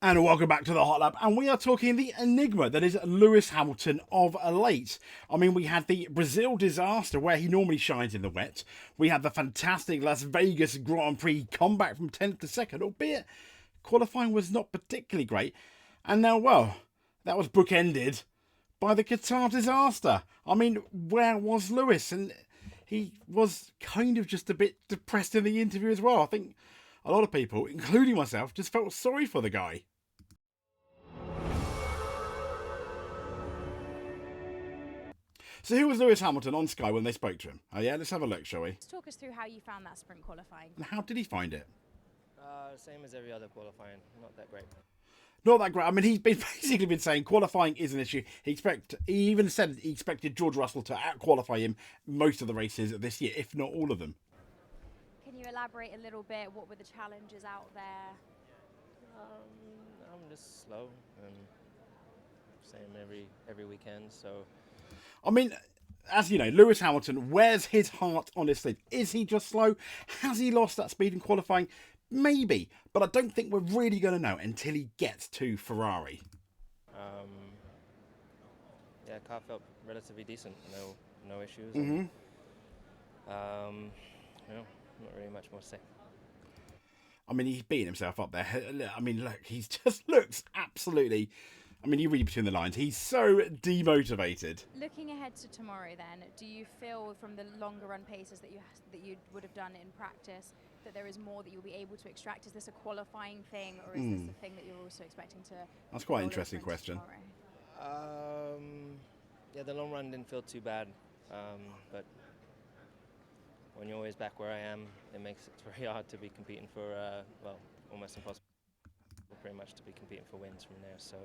And welcome back to the Hot Lap, and we are talking the enigma that is Lewis Hamilton of late. I mean, we had the Brazil disaster where he normally shines in the wet. We had the fantastic Las Vegas Grand Prix comeback from 10th to 2nd, albeit qualifying was not particularly great. And now, well, that was bookended by the Qatar disaster. I mean, where was Lewis? And he was kind of just a bit depressed in the interview as well. I think a lot of people, including myself, just felt sorry for the guy. So who was Lewis Hamilton on Sky when they spoke to him? Oh yeah, let's have a look, shall we? Let's talk us through how you found that sprint qualifying. And how did he find it? Same as every other qualifying, not that great. Not that great. I mean, he's been basically been saying qualifying is an issue. He even said he expected George Russell to out-qualify him most of the races this year, if not all of them. Can you elaborate a little bit? What were the challenges out there? I'm just slow and same every weekend. So I mean, as you know, Lewis Hamilton wears his heart on his sleeve. Is he just slow? Has he lost that speed in qualifying? Maybe, but I don't think we're really going to know until he gets to Ferrari. yeah, car felt relatively decent. No issues. Mm-hmm. Not really much more to say. I mean, he's beating himself up there. I mean, look, he's just looks absolutely... I mean, you read between the lines. He's so demotivated. Looking ahead to tomorrow, then, do you feel from the longer run paces that you would have done in practice that there is more that you'll be able to extract? Is this a qualifying thing, or is this a thing that you're also expecting to? That's quite an roll interesting over into question. tomorrow? Yeah, the long run didn't feel too bad, but when you're always back where I am, it makes it very hard to be competing for almost impossible. Pretty much to be competing for wins from there. So,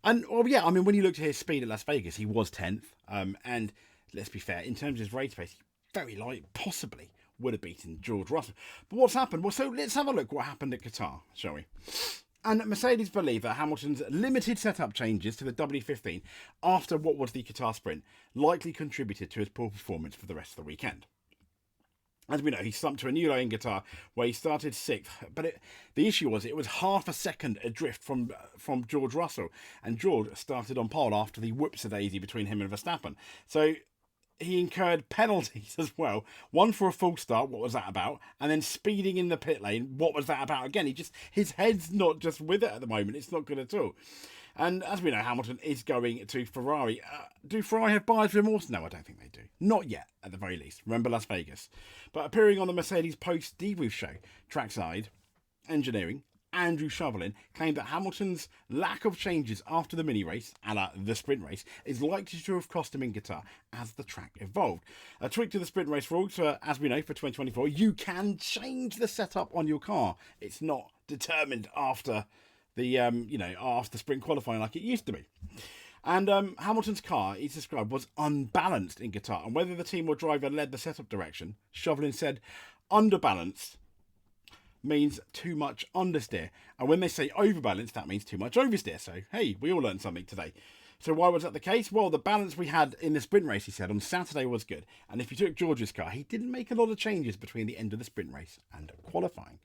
and well, yeah, I mean, when you looked at his speed at Las Vegas, he was 10th. And let's be fair, in terms of his race pace, he very possibly would have beaten George Russell. But what's happened? Well, so let's have a look what happened at Qatar, shall we? And Mercedes believe that Hamilton's limited setup changes to the W15 after what was the Qatar sprint likely contributed to his poor performance for the rest of the weekend. As we know, he slumped to a new low in Qatar where he started 6th, but the issue was it was half a second adrift from George Russell, and George started on pole after the whoops-a-daisy between him and Verstappen. So he incurred penalties as well. One for a false start, what was that about? And then speeding in the pit lane, what was that about again? His head's not just with it at the moment. It's not good at all. And as we know, Hamilton is going to Ferrari. Do Ferrari have buyer's remorse? No, I don't think they do. Not yet, at the very least. Remember Las Vegas. But appearing on the Mercedes post-debrief show, Trackside Engineering, Andrew Shovelin claimed that Hamilton's lack of changes after the mini-race, a la the sprint race, is likely to have cost him in Qatar as the track evolved. A tweak to the sprint race rules, as we know, for 2024, you can change the setup on your car. It's not determined after the after sprint qualifying like it used to be. And Hamilton's car, he's described, was unbalanced in Qatar, and whether the team or driver led the setup direction, Chauvelin said underbalanced means too much understeer, and when they say overbalanced, that means too much oversteer. So hey, we all learned something today. So why was that the case? Well, the balance we had in the sprint race, he said, on Saturday was good. And if you took George's car, he didn't make a lot of changes between the end of the sprint race and qualifying.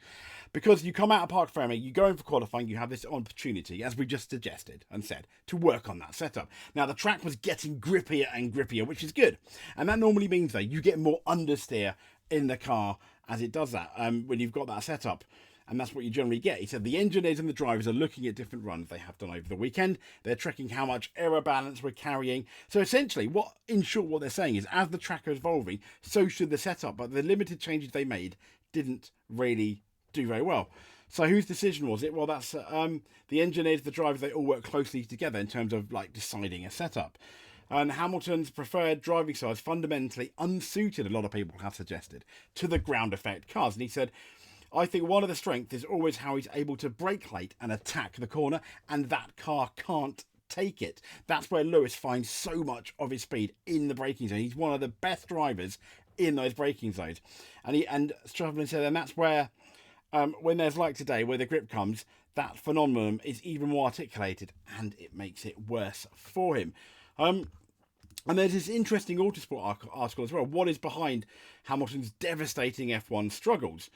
Because you come out of Parc Fermé, you go in for qualifying, you have this opportunity, as we just suggested and said, to work on that setup. Now, the track was getting grippier and grippier, which is good. And that normally means, though, you get more understeer in the car as it does that when you've got that setup. And that's what you generally get. He said the engineers and the drivers are looking at different runs they have done over the weekend. They're checking how much aero balance we're carrying. So essentially, what they're saying is, as the track is evolving, so should the setup. But the limited changes they made didn't really do very well. So whose decision was it? Well, that's the engineers, the drivers, they all work closely together in terms of like deciding a setup. And Hamilton's preferred driving style is fundamentally unsuited, a lot of people have suggested, to the ground effect cars. And he said, I think one of the strengths is always how he's able to brake late and attack the corner, and that car can't take it. That's where Lewis finds so much of his speed in the braking zone. He's one of the best drivers in those braking zones. And Chauvelin said, and that's where, when there's like today, where the grip comes, that phenomenon is even more articulated, and it makes it worse for him. And there's this interesting Autosport article as well. What is behind Hamilton's devastating F1 struggles?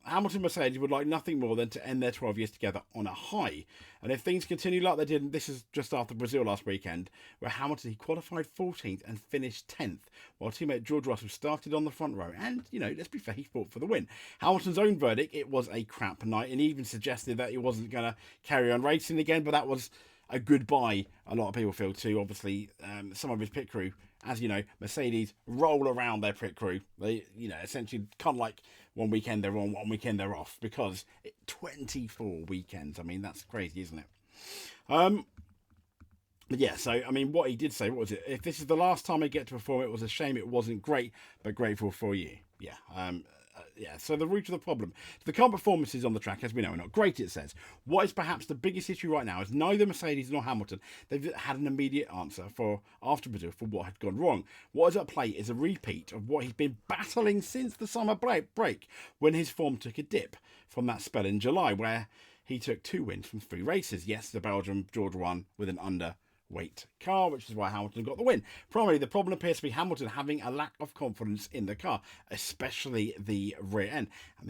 Hamilton and Mercedes would like nothing more than to end their 12 years together on a high. And if things continue like they did, and this is just after Brazil last weekend, where Hamilton, he qualified 14th and finished 10th, while teammate George Russell started on the front row. And, let's be fair, he fought for the win. Hamilton's own verdict, it was a crap night, and he even suggested that he wasn't going to carry on racing again, but that was a goodbye, a lot of people feel too. Obviously, some of his pit crew, as you know, Mercedes roll around their pit crew. They, essentially kind of like one weekend they're on, one weekend they're off, because 24 weekends. I mean, that's crazy, isn't it? But yeah, so, I mean, what he did say, what was it? If this is the last time I get to perform, it was a shame it wasn't great, but grateful for you. Yeah, so the root of the problem. The car performances on the track, as we know, are not great, it says. What is perhaps the biggest issue right now is neither Mercedes nor Hamilton, they've had an immediate answer after Brazil for what had gone wrong. What is at play is a repeat of what he's been battling since the summer break, when his form took a dip from that spell in July, where he took 2 wins from 3 races. Yes, the Belgian George won with an underweight car, which is why Hamilton got the win. Primarily, the problem appears to be Hamilton having a lack of confidence in the car, especially the rear end. And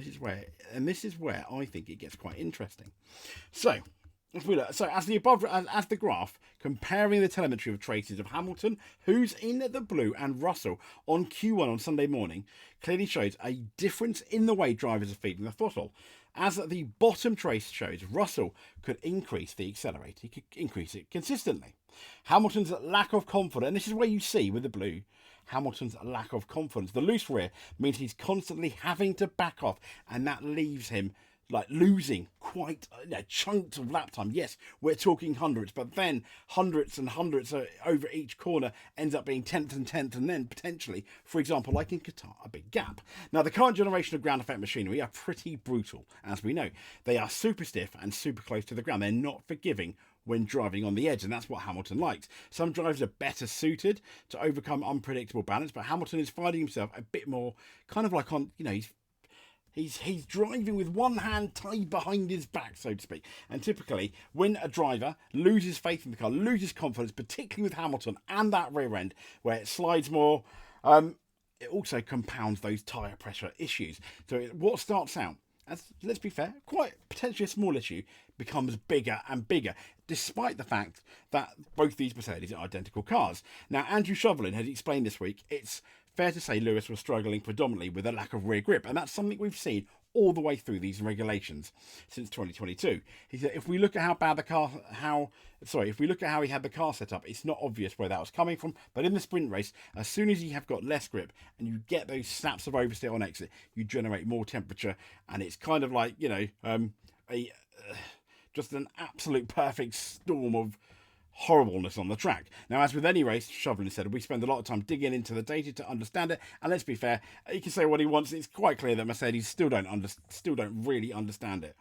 this is where I think it gets quite interesting. So, if we look, as the graph comparing the telemetry of traces of Hamilton, who's in the blue, and Russell on Q1 on Sunday morning, clearly shows a difference in the way drivers are feeding the throttle. As the bottom trace shows, Russell could increase the accelerator. He could increase it consistently. Hamilton's lack of confidence, and this is where you see with the blue, Hamilton's lack of confidence. The loose rear means he's constantly having to back off, and that leaves him losing quite chunks of lap time. Yes, we're talking hundreds, but then hundreds and hundreds over each corner ends up being 10th and 10th, and then potentially, for example, like in Qatar, a big gap. Now, the current generation of ground effect machinery are pretty brutal, as we know. They are super stiff and super close to the ground. They're not forgiving when driving on the edge, and that's what Hamilton likes. Some drivers are better suited to overcome unpredictable balance, but Hamilton is finding himself a bit more kind of like on, He's driving with one hand tied behind his back, so to speak. And typically, when a driver loses faith in the car, loses confidence, particularly with Hamilton and that rear end, where it slides more, it also compounds those tyre pressure issues. So what starts out as, let's be fair, quite potentially a small issue, becomes bigger and bigger, despite the fact that both these Mercedes are identical cars. Now, Andrew Shovelin has explained this week, it's fair to say Lewis was struggling predominantly with a lack of rear grip, and that's something we've seen all the way through these regulations since 2022. He said, if we look at how he had the car set up, it's not obvious where that was coming from, but in the sprint race, as soon as you have got less grip and you get those snaps of oversteer on exit, you generate more temperature, and it's kind of like, just an absolute perfect storm of horribleness on the track. Now, as with any race, Shovelin said, we spend a lot of time digging into the data to understand it, and let's be fair, he can say what he wants. It's quite clear that Mercedes still don't really understand it.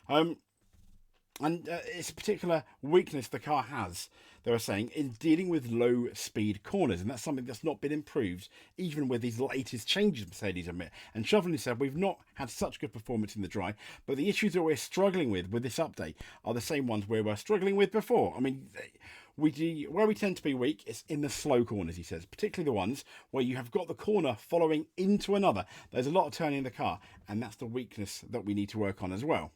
And it's a particular weakness the car has, they were saying, in dealing with low speed corners, and that's something that's not been improved even with these latest changes Mercedes admit. And Shovelin said, we've not had such good performance in the dry, but the issues that we're struggling with this update are the same ones we were struggling with before. I mean, where we tend to be weak is in the slow corners, he says, particularly the ones where you have got the corner following into another. There's a lot of turning in the car, and that's the weakness that we need to work on as well.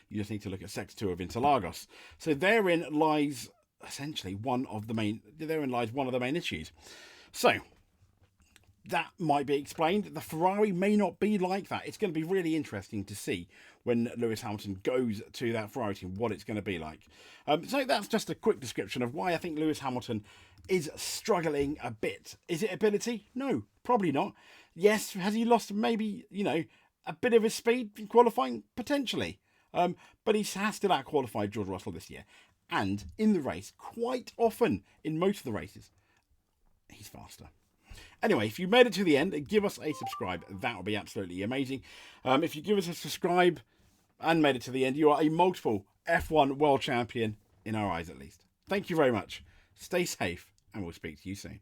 You just need to look at Sector 2 of Interlagos. So therein lies essentially one of the main issues. So that might be explained. The Ferrari may not be like that. It's going to be really interesting to see when Lewis Hamilton goes to that Ferrari team, what it's going to be like. So that's just a quick description of why I think Lewis Hamilton is struggling a bit. Is it ability? No, probably not. Yes, has he lost maybe, a bit of his speed in qualifying? Potentially. But he has still out-qualified George Russell this year. And in the race, quite often, in most of the races, he's faster. Anyway, if you made it to the end, give us a subscribe. That would be absolutely amazing. If you give us a subscribe and made it to the end, you are a multiple F1 world champion, in our eyes at least. Thank you very much. Stay safe, and we'll speak to you soon.